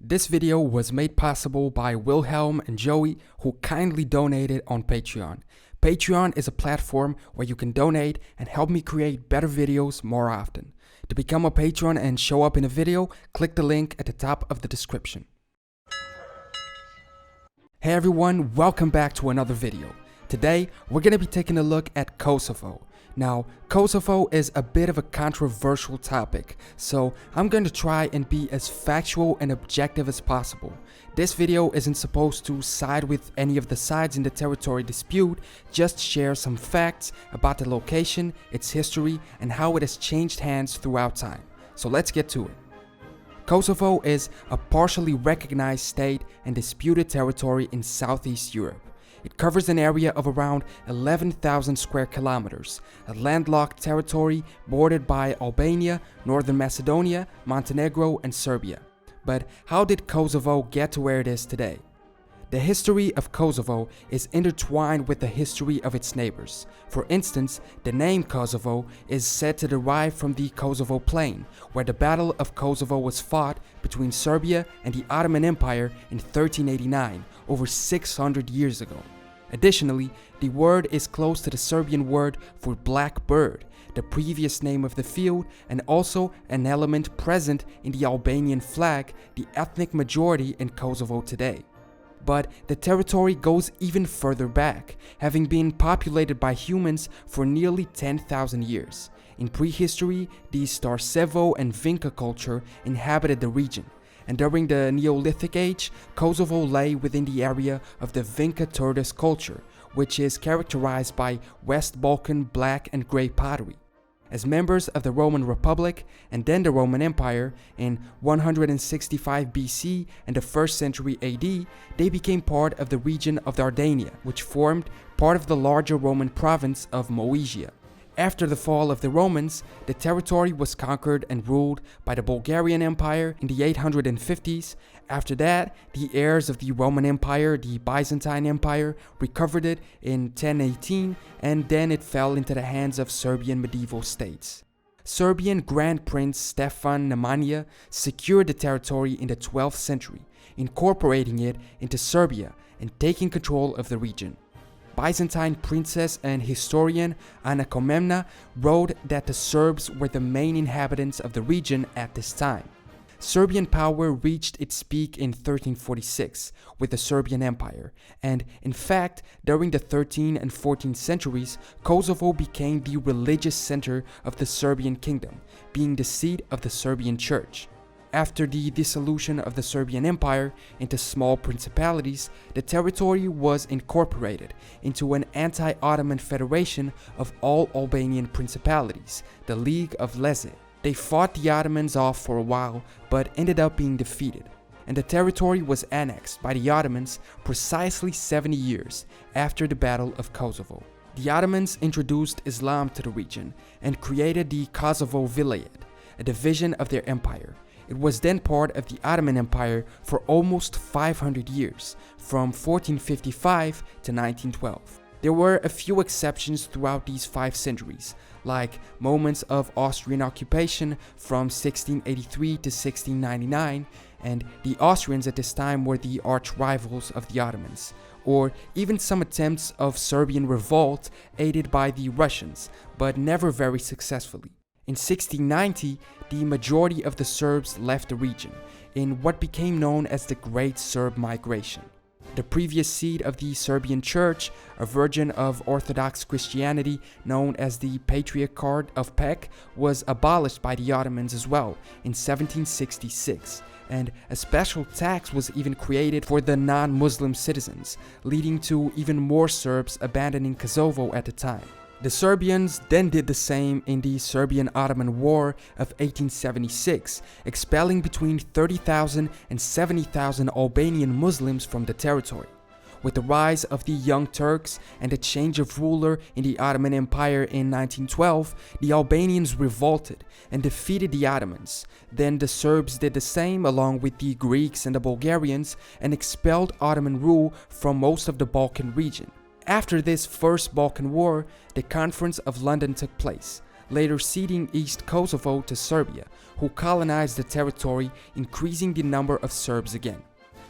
This video was made possible by Wilhelm and Joey, who kindly donated on Patreon. Patreon is a platform where you can donate and help me create better videos more often. To become a patron and show up in a video, click the link at the top of the description. Hey everyone, welcome back to another video. Today, we're going to be taking a look at Kosovo. Now, Kosovo is a bit of a controversial topic, so I'm going to try and be as factual and objective as possible. This video isn't supposed to side with any of the sides in the territory dispute, just share some facts about the location, its history, and how it has changed hands throughout time. So let's get to it. Kosovo is a partially recognized state and disputed territory in Southeast Europe. It covers an area of around 11,000 square kilometers, a landlocked territory bordered by Albania, Northern Macedonia, Montenegro, and Serbia. But how did Kosovo get to where it is today? The history of Kosovo is intertwined with the history of its neighbors. For instance, the name Kosovo is said to derive from the Kosovo Plain, where the Battle of Kosovo was fought between Serbia and the Ottoman Empire in 1389, over 600 years ago. Additionally, the word is close to the Serbian word for black bird, the previous name of the field, and also an element present in the Albanian flag, the ethnic majority in Kosovo today. But the territory goes even further back, having been populated by humans for nearly 10,000 years. In prehistory, the Starcevo and Vinca culture inhabited the region, and during the Neolithic age, Kosovo lay within the area of the Vinca Turtis culture, which is characterized by West Balkan black and gray pottery. As members of the Roman Republic and then the Roman Empire in 165 BC and the 1st century AD, they became part of the region of Dardania, which formed part of the larger Roman province of Moesia. After the fall of the Romans, the territory was conquered and ruled by the Bulgarian Empire in the 850s. After that, the heirs of the Roman Empire, the Byzantine Empire, recovered it in 1018, and then it fell into the hands of Serbian medieval states. Serbian Grand Prince Stefan Nemanja secured the territory in the 12th century, incorporating it into Serbia and taking control of the region. Byzantine princess and historian Ana Komnena wrote that the Serbs were the main inhabitants of the region at this time. Serbian power reached its peak in 1346 with the Serbian Empire, and in fact, during the 13th and 14th centuries, Kosovo became the religious center of the Serbian kingdom, being the seat of the Serbian church. After the dissolution of the Serbian Empire into small principalities, the territory was incorporated into an anti-Ottoman federation of all Albanian principalities, the League of Lezhë. They fought the Ottomans off for a while, but ended up being defeated, and the territory was annexed by the Ottomans precisely 70 years after the Battle of Kosovo. The Ottomans introduced Islam to the region and created the Kosovo Vilayet, a division of their empire. It was then part of the Ottoman Empire for almost 500 years, from 1455 to 1912. There were a few exceptions throughout these 5 centuries, like moments of Austrian occupation from 1683 to 1699, and the Austrians at this time were the arch rivals of the Ottomans, or even some attempts of Serbian revolt aided by the Russians, but never very successfully. In 1690, the majority of the Serbs left the region, in what became known as the Great Serb Migration. The previous seat of the Serbian Church, a version of Orthodox Christianity known as the Patriarchate of Pec, was abolished by the Ottomans as well in 1766, and a special tax was even created for the non-Muslim citizens, leading to even more Serbs abandoning Kosovo at the time. The Serbians then did the same in the Serbian-Ottoman War of 1876, expelling between 30,000 and 70,000 Albanian Muslims from the territory. With the rise of the Young Turks and the change of ruler in the Ottoman Empire in 1912, the Albanians revolted and defeated the Ottomans. Then the Serbs did the same along with the Greeks and the Bulgarians and expelled Ottoman rule from most of the Balkan region. After this First Balkan War, the Conference of London took place. later ceding East Kosovo to Serbia, who colonized the territory, increasing the number of Serbs again.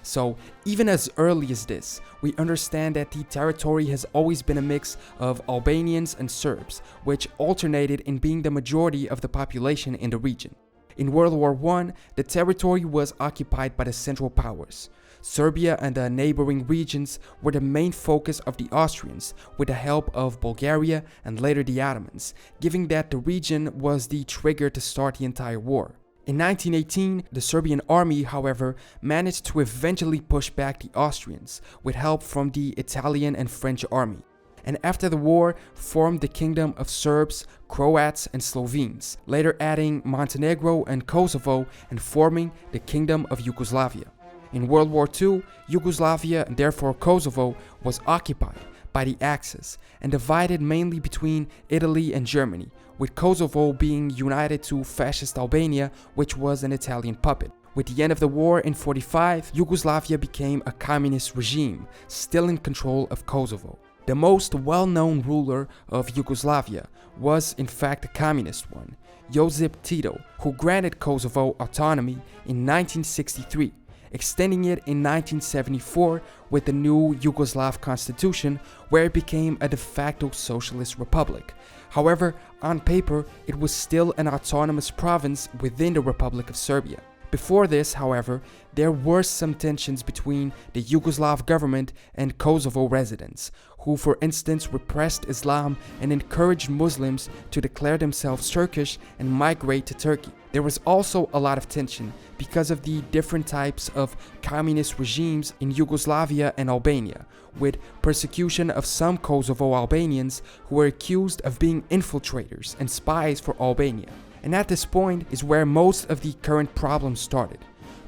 So, even as early as this, we understand that the territory has always been a mix of Albanians and Serbs, which alternated in being the majority of the population in the region. In World War I, the territory was occupied by the Central Powers. Serbia and the neighboring regions were the main focus of the Austrians, with the help of Bulgaria and later the Ottomans, giving that the region was the trigger to start the entire war. In 1918, the Serbian army, however, managed to eventually push back the Austrians, with help from the Italian and French army, and after the war formed the Kingdom of Serbs, Croats and Slovenes, later adding Montenegro and Kosovo and forming the Kingdom of Yugoslavia. In World War II, Yugoslavia, and therefore Kosovo, was occupied by the Axis and divided mainly between Italy and Germany, with Kosovo being united to fascist Albania, which was an Italian puppet. With the end of the war in 1945, Yugoslavia became a communist regime, still in control of Kosovo. The most well-known ruler of Yugoslavia was in fact a communist one, Josip Tito, who granted Kosovo autonomy in 1963, extending it in 1974 with the new Yugoslav constitution, where it became a de facto socialist republic. However, on paper, it was still an autonomous province within the Republic of Serbia. Before this, however, there were some tensions between the Yugoslav government and Kosovo residents, who for instance repressed Islam and encouraged Muslims to declare themselves Turkish and migrate to Turkey. There was also a lot of tension because of the different types of communist regimes in Yugoslavia and Albania, with persecution of some Kosovo Albanians who were accused of being infiltrators and spies for Albania. And at this point is where most of the current problems started.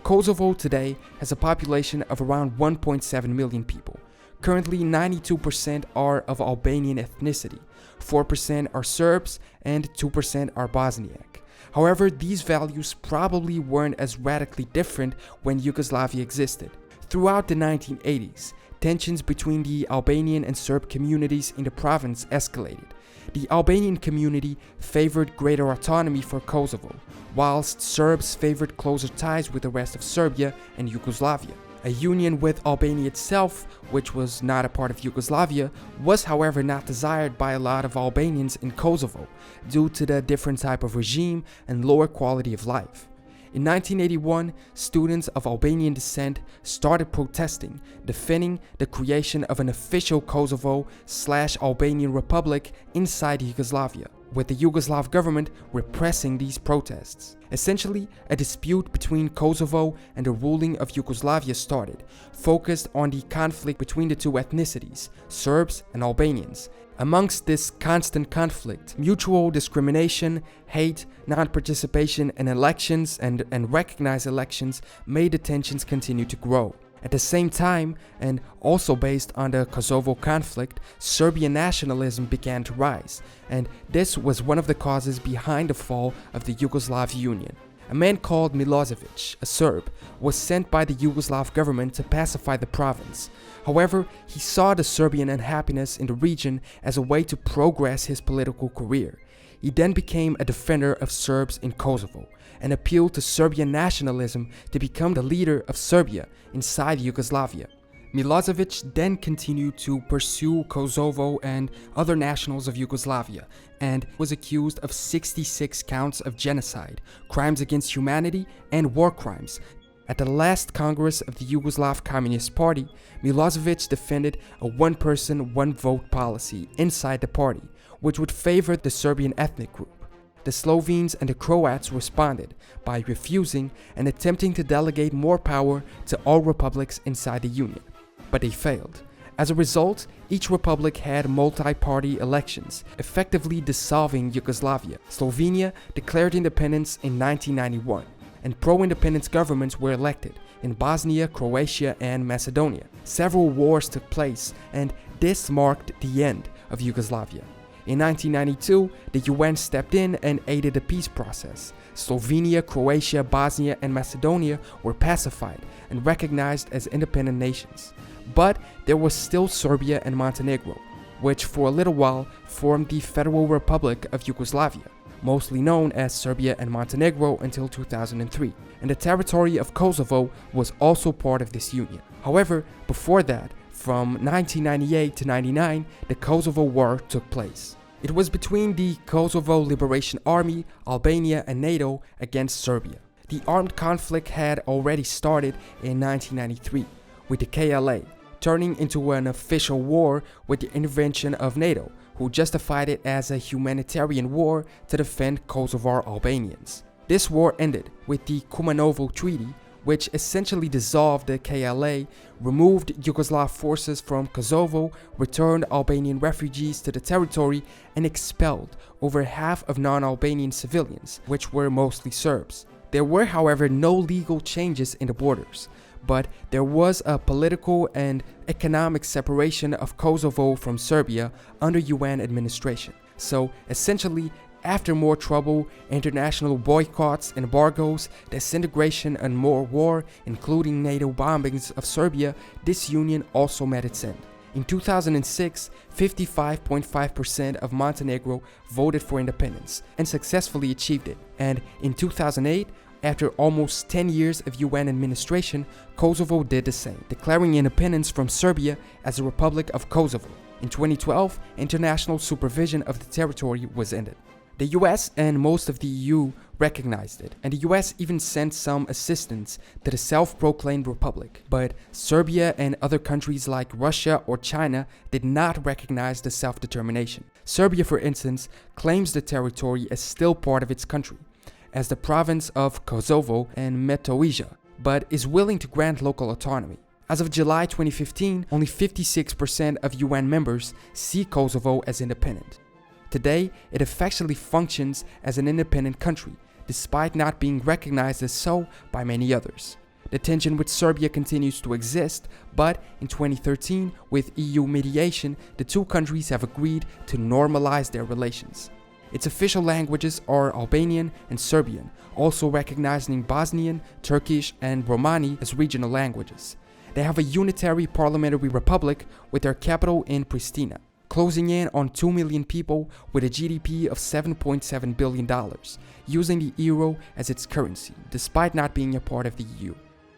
Kosovo today has a population of around 1.7 million people. Currently, 92% are of Albanian ethnicity, 4% are Serbs, and 2% are Bosniak. However, these values probably weren't as radically different when Yugoslavia existed. Throughout the 1980s, tensions between the Albanian and Serb communities in the province escalated. The Albanian community favored greater autonomy for Kosovo, whilst Serbs favored closer ties with the rest of Serbia and Yugoslavia. A union with Albania itself, which was not a part of Yugoslavia, was however not desired by a lot of Albanians in Kosovo due to the different type of regime and lower quality of life. In 1981, students of Albanian descent started protesting, defending the creation of an official Kosovo/Albanian Republic inside Yugoslavia, with the Yugoslav government repressing these protests. Essentially, a dispute between Kosovo and the ruling of Yugoslavia started, focused on the conflict between the two ethnicities, Serbs and Albanians. Amongst this constant conflict, mutual discrimination, hate, non-participation in elections and recognized elections made the tensions continue to grow. At the same time, and also based on the Kosovo conflict, Serbian nationalism began to rise, and this was one of the causes behind the fall of the Yugoslav Union. A man called Milosevic, a Serb, was sent by the Yugoslav government to pacify the province. However, he saw the Serbian unhappiness in the region as a way to progress his political career. He then became a defender of Serbs in Kosovo and appealed to Serbian nationalism to become the leader of Serbia inside Yugoslavia. Milosevic then continued to pursue Kosovo and other nationals of Yugoslavia and was accused of 66 counts of genocide, crimes against humanity, and war crimes. At the last Congress of the Yugoslav Communist Party, Milosevic defended a one-person, one-vote policy inside the party, which would favor the Serbian ethnic group. The Slovenes and the Croats responded by refusing and attempting to delegate more power to all republics inside the Union, but they failed. As a result, each republic had multi-party elections, effectively dissolving Yugoslavia. Slovenia declared independence in 1991, and pro-independence governments were elected in Bosnia, Croatia, and Macedonia. Several wars took place, and this marked the end of Yugoslavia. In 1992, the UN stepped in and aided the peace process. Slovenia, Croatia, Bosnia, and Macedonia were pacified and recognized as independent nations. But there was still Serbia and Montenegro, which for a little while formed the Federal Republic of Yugoslavia. mostly known as Serbia and Montenegro until 2003, and the territory of Kosovo was also part of this union. However, before that, from 1998 to 99, the Kosovo War took place. It was between the Kosovo Liberation Army, Albania, and NATO against Serbia. The armed conflict had already started in 1993, with the KLA turning into an official war with the intervention of NATO, who justified it as a humanitarian war to defend Kosovar Albanians. This war ended with the Kumanovo Treaty, which essentially dissolved the KLA, removed Yugoslav forces from Kosovo, returned Albanian refugees to the territory, and expelled over half of non-Albanian civilians, which were mostly Serbs. There were, however, no legal changes in the borders, but there was a political and economic separation of Kosovo from Serbia under UN administration. So essentially, after more trouble, international boycotts, embargoes, disintegration, and more war, including NATO bombings of Serbia, this union also met its end. In 2006, 55.5% of Montenegro voted for independence and successfully achieved it. And in 2008, after almost 10 years of UN administration, Kosovo did the same, declaring independence from Serbia as the Republic of Kosovo. In 2012, international supervision of the territory was ended. The US and most of the EU recognized it, and the US even sent some assistance to the self-proclaimed republic. But Serbia and other countries like Russia or China did not recognize the self-determination. Serbia, for instance, claims the territory as still part of its country, as the province of Kosovo and Metohija, but is willing to grant local autonomy. As of July 2015, only 56% of UN members see Kosovo as independent. Today, it effectively functions as an independent country, despite not being recognized as so by many others. The tension with Serbia continues to exist, but in 2013, with EU mediation, the two countries have agreed to normalize their relations. Its official languages are Albanian and Serbian, also recognizing Bosnian, Turkish, and Romani as regional languages. They have a unitary parliamentary republic with their capital in Pristina, closing in on 2 million people with a GDP of $7.7 billion, using the euro as its currency, despite not being a part of the EU.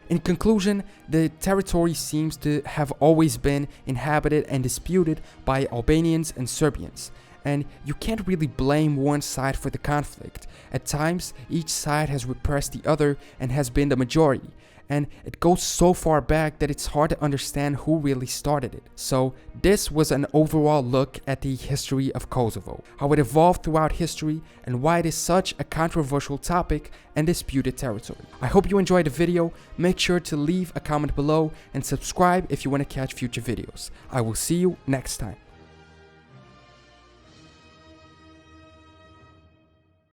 In conclusion, the territory seems to have always been inhabited and disputed by Albanians and Serbians, and you can't really blame one side for the conflict. At times, each side has repressed the other and has been the majority, and it goes so far back that it's hard to understand who really started it. So this was an overall look at the history of Kosovo, how it evolved throughout history, and why it is such a controversial topic and disputed territory. I hope you enjoyed the video. Make sure to leave a comment below and subscribe if you want to catch future videos. I will see you next time.